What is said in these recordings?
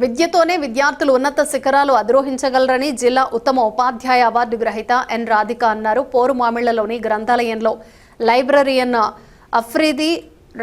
విద్యతోనే విద్యార్థులు ఉన్నత శిఖరాలు అధిరోహించగలరని జిల్లా ఉత్తమ ఉపాధ్యాయ అవార్డు గ్రహీత ఎన్ రాధిక అన్నారు. పోరుమామిళ్లలోని గ్రంథాలయంలో లైబ్రరియన్ అఫ్రీది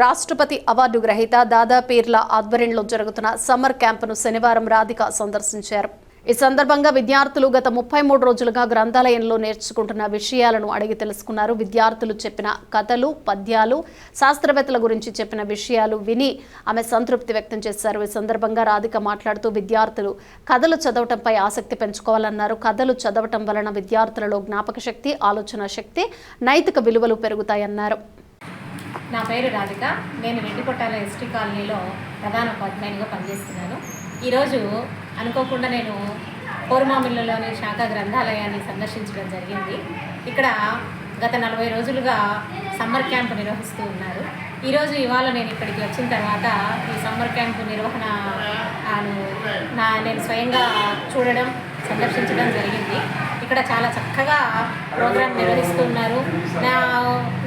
రాష్ట్రపతి అవార్డు గ్రహీత దాదా పీర్ల ఆధ్వర్యంలో జరుగుతున్న సమ్మర్ క్యాంపును శనివారం రాధిక సందర్శించారు. ఈ సందర్భంగా విద్యార్థులు గత 33 రోజులుగా గ్రంథాలయంలో నేర్చుకుంటున్న విషయాలను అడిగి తెలుసుకున్నారు. విద్యార్థులు చెప్పిన కథలు, పద్యాలు, శాస్త్రవేత్తల గురించి చెప్పిన విషయాలు విని ఆమె సంతృప్తి వ్యక్తం చేశారు. ఈ సందర్భంగా రాధిక మాట్లాడుతూ విద్యార్థులు కథలు చదవటంపై ఆసక్తి పెంచుకోవాలన్నారు. కథలు చదవటం వలన విద్యార్థులలో జ్ఞాపక శక్తి, ఆలోచన శక్తి, నైతిక విలువలు పెరుగుతాయన్నారు. నా పేరు రాధిక. నేను రెడ్డిపట్టాల ఎస్టీ కాలనీలో ప్రధాన ఉపాధ్యాయునిగా పనిచేస్తున్నాను. ఈరోజు అనుకోకుండా నేను పోరుమామిళ్లలోని శాఖ గ్రంథాలయాన్ని సందర్శించడం జరిగింది. ఇక్కడ గత 40 రోజులుగా సమ్మర్ క్యాంప్ నిర్వహిస్తూ ఉన్నారు. ఇవాళ నేను ఇక్కడికి వచ్చిన తర్వాత ఈ సమ్మర్ క్యాంపు నిర్వహణ నేను స్వయంగా చూడడం, సందర్శించడం జరిగింది. ఇక్కడ చాలా చక్కగా ప్రోగ్రాం నిర్వహిస్తున్నారు.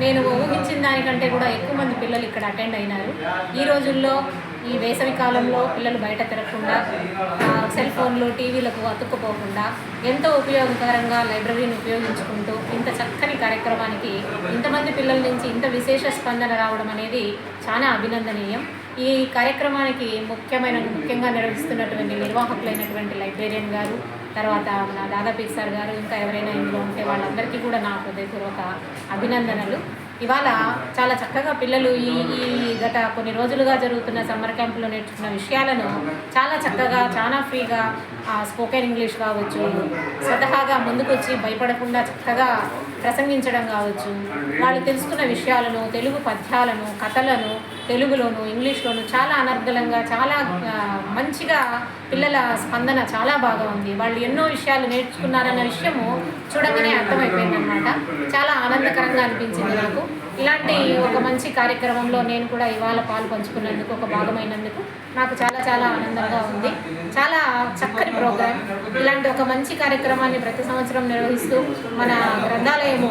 నేను ఊహించిన దానికంటే కూడా ఎక్కువ మంది పిల్లలు ఇక్కడ అటెండ్ అయినారు. ఈ రోజుల్లో ఈ వేసవి కాలంలో పిల్లలు బయట తిరగకుండా సెల్ ఫోన్లు, టీవీలకు అతుక్కుపోకుండా ఎంతో ఉపయోగకరంగా లైబ్రరీని ఉపయోగించుకుంటూ ఇంత చక్కని కార్యక్రమానికి ఇంతమంది పిల్లల నుంచి ఇంత విశేష స్పందన రావడం అనేది చాలా అభినందనీయం. ఈ కార్యక్రమానికి ముఖ్యంగా నిర్వహిస్తున్నటువంటి నిర్వాహకులైనటువంటి లైబ్రేరియన్ గారు, తర్వాత మన దాదా పీర్ సార్ గారు, ఇంకా ఎవరైనా ఇందులో ఉంటే వాళ్ళందరికీ కూడా నా హృదయపూర్వక అభినందనలు. ఇవాళ చాలా చక్కగా పిల్లలు ఈ గత కొన్ని రోజులుగా జరుగుతున్న సమ్మర్ క్యాంపులో నేర్చుకున్న విషయాలను చాలా చక్కగా, చాలా ఫ్రీగా స్పోకెన్ ఇంగ్లీష్ కావచ్చు, స్వతహాగా ముందుకొచ్చి భయపడకుండా చక్కగా ప్రసంగించడం కావచ్చు, వాళ్ళు తెలుసుకున్న విషయాలను, తెలుగు పద్యాలను, కథలను తెలుగులోను, ఇంగ్లీష్లోను చాలా అనర్గళంగా, చాలా మంచిగా పిల్లల స్పందన చాలా బాగా ఉంది. వాళ్ళు ఎన్నో విషయాలు నేర్చుకున్నారన్న విషయము చూడగానే అర్థమైపోయిందనమాట. చాలా ఆనందకరంగా అనిపించింది నాకు. ఇలాంటి ఒక మంచి కార్యక్రమంలో నేను కూడా ఇవాళ పాలు పంచుకున్నందుకు, ఒక భాగమైనందుకు నాకు చాలా చాలా ఆనందంగా ఉంది. చాలా చక్కని ప్రోగ్రాం. ఇలాంటి ఒక మంచి కార్యక్రమాన్ని ప్రతి సంవత్సరం నిర్వహిస్తూ మన గ్రంథాలయము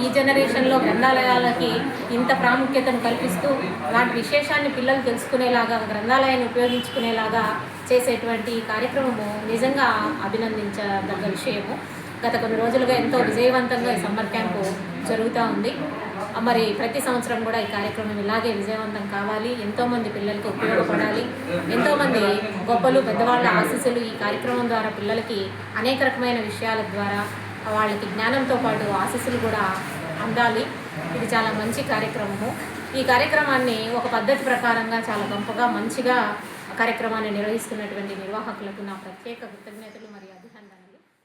ఈ జనరేషన్లో గ్రంథాలయాలకి ఇంత ప్రాముఖ్యతను కల్పిస్తూ వాటి విశేషాన్ని పిల్లలు తెలుసుకునేలాగా, గ్రంథాలయాన్ని ఉపయోగించుకునేలాగా చేసేటువంటి కార్యక్రమము నిజంగా అభినందించదగ్గ విషయము. గత కొన్ని రోజులుగా ఎంతో విజయవంతంగా ఈ సమ్మర్ క్యాంపు జరుగుతూ ఉంది. మరి ప్రతి సంవత్సరం కూడా ఈ కార్యక్రమం ఇలాగే విజయవంతం కావాలి, ఎంతోమంది పిల్లలకి ఉపయోగపడాలి. ఎంతోమంది గొప్పలు, పెద్దవాళ్ళ ఆశీస్సులు ఈ కార్యక్రమం ద్వారా పిల్లలకి అనేక రకమైన విషయాల ద్వారా వాళ్ళకి జ్ఞానంతో పాటు ఆశీస్సులు కూడా అందాలి. ఇది చాలా మంచి కార్యక్రమము. ఈ కార్యక్రమాన్ని ఒక పద్ధతి ప్రకారంగా చాలా గొప్పగా, మంచిగా కార్యక్రమాన్ని నిర్వహిస్తున్నటువంటి నిర్వాహకులకు నా ప్రత్యేక కృతజ్ఞతలు మరియు అభినందనలు.